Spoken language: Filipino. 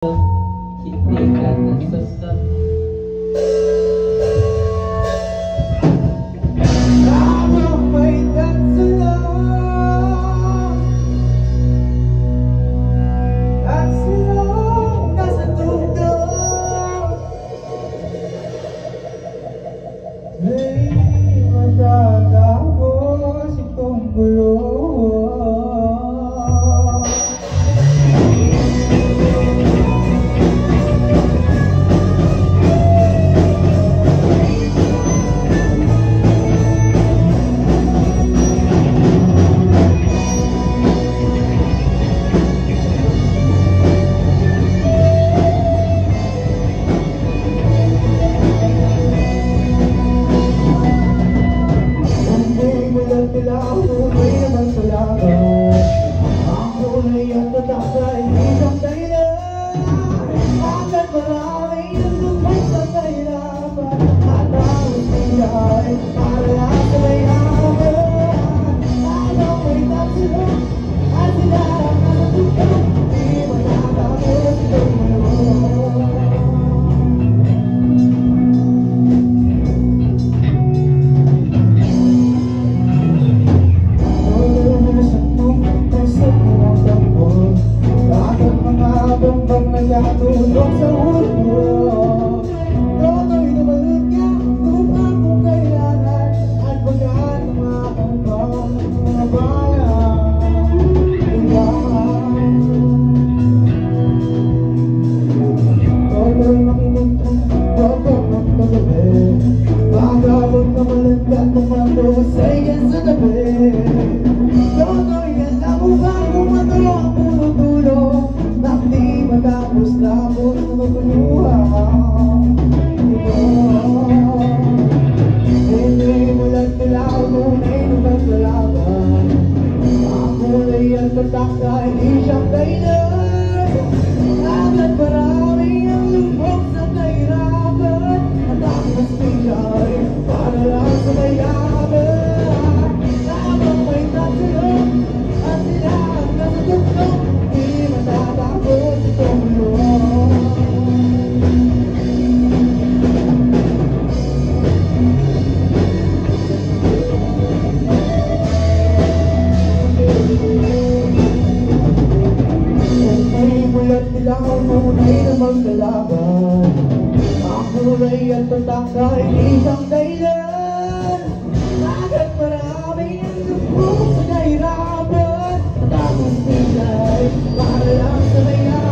Hindi ka nasasaktan. Habang may tatsalang at silang nasa tugtog, may matatapos itong gulo. Natulog sa ulo, toto'y nabalot niya, tumupang kung kailangan, at bagaan mga kambang, mga bayan, toto'y makinig kong toto'y magpagabi, magabot na malagkat ng matosay yan sa tabi, toto'y kasabubang kumatulong ang puno-tulong, nakdi matapos labos na maguluha. Hindi mulat nilaw tunay na maglalaban, ang kulay at patakta hindi siyang kailan. Agad marami ang lubog sa kahirapan, at ang mas bigay para lang sa mayaman. Habang may tatulog at sila ang nasatugtog, di matatapos itong luha. Kung may mulat nilang tunay na magkalaban, ang kulay at patakta hindi siyang dahilan. Agad marami ang lubog sa kahirapan, at ang mas bigay para lang sa mayaman.